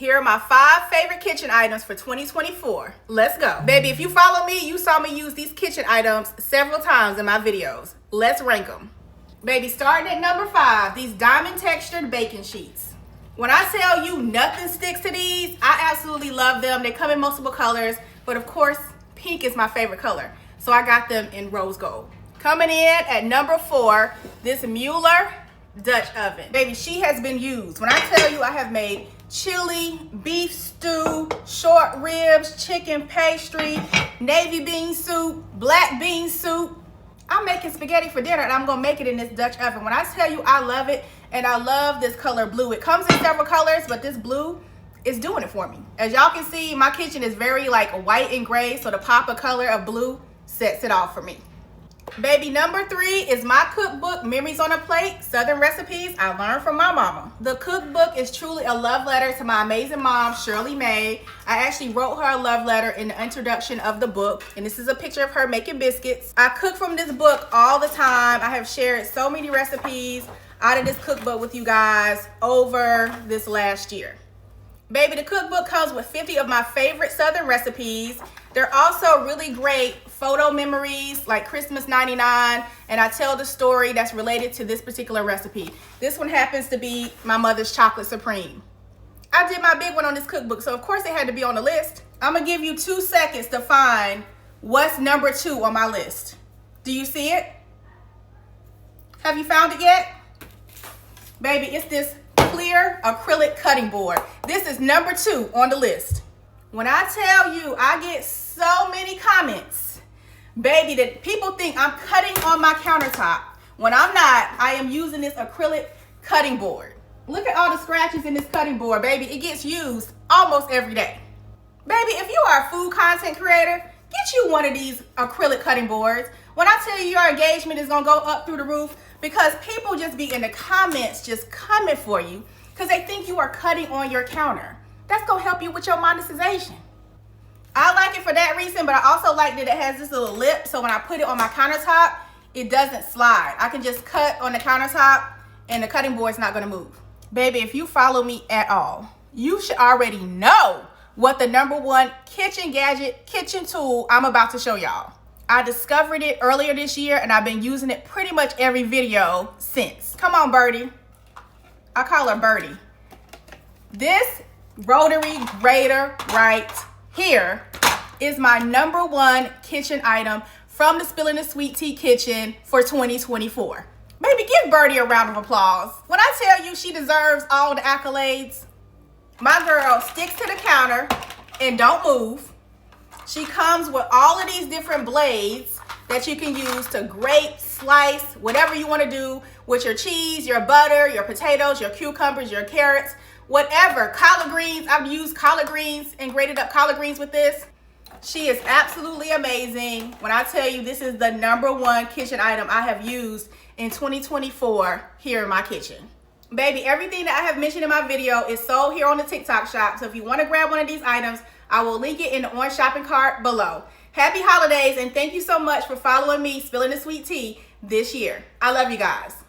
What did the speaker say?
Here are my 5 favorite kitchen items for 2024. Let's go. Baby, if you follow me, you saw me use these kitchen items several times in my videos. Let's rank them. Baby, starting at number 5, these diamond textured baking sheets. When I tell you nothing sticks to these, I absolutely love them. They come in multiple colors, but of course, pink is my favorite color. So I got them in rose gold. Coming in at number 4, this Mueller Dutch oven. Baby, she has been used. When I tell you I have made chili, beef stew, short ribs, chicken pastry, navy bean soup, black bean soup. I'm making spaghetti for dinner and I'm gonna make it in this Dutch oven. When I tell you I love it, and I love this color blue. It comes in several colors, but this blue is doing it for me. As y'all can see, my kitchen is very like white and gray, so the pop of color of blue sets it off for me. Baby, number 3 is my cookbook, Memories on a Plate, Southern Recipes I Learned from My Mama. The cookbook is truly a love letter to my amazing mom, Shirley Mae. I actually wrote her a love letter in the introduction of the book, and this is a picture of her making biscuits. I cook from this book all the time. I have shared so many recipes out of this cookbook with you guys over this last year. Baby, the cookbook comes with 50 of my favorite Southern recipes. They're also really great photo memories like Christmas 99, and I tell the story that's related to this particular recipe. This one happens to be my mother's chocolate supreme. I did my big one on this cookbook, so of course it had to be on the list. I'm gonna give you 2 seconds to find what's number 2 on my list. Do you see it? Have you found it yet? Baby, it's this clear acrylic cutting board. This is number 2 on the list. When I tell you I get so many comments, baby, that people think I'm cutting on my countertop. When I'm not, I am using this acrylic cutting board. Look at all the scratches in this cutting board, baby. It gets used almost every day. Baby, if you are a food content creator, get you one of these acrylic cutting boards. When I tell you your engagement is gonna go up through the roof, because people just be in the comments just coming for you because they think you are cutting on your counter. That's gonna help you with your monetization. I like it for that reason, but I also like that it has this little lip, so when I put it on my countertop, it doesn't slide. I can just cut on the countertop and the cutting board's not gonna move. Baby, if you follow me at all, you should already know what the number 1 kitchen gadget, kitchen tool I'm about to show y'all. I discovered it earlier this year and I've been using it pretty much every video since. Come on, Birdie. I call her Birdie. This Rotary Grater right here is my number 1 kitchen item from the Spilling the Sweet Tea kitchen for 2024. Baby, give Birdie a round of applause. When I tell you she deserves all the accolades, my girl sticks to the counter and don't move. She comes with all of these different blades that you can use to grate, slice, whatever you want to do with your cheese, your butter, your potatoes, your cucumbers, your carrots, whatever. Collard greens, I've used collard greens and grated up collard greens with this. She is absolutely amazing. When I tell you this is the number 1 kitchen item I have used in 2024 here in my kitchen. Baby, everything that I have mentioned in my video is sold here on the TikTok shop. So if you want to grab one of these items, I will link it in the orange shopping cart below. Happy holidays, and thank you so much for following me, Spilling the Sweet Tea, this year. I love you guys.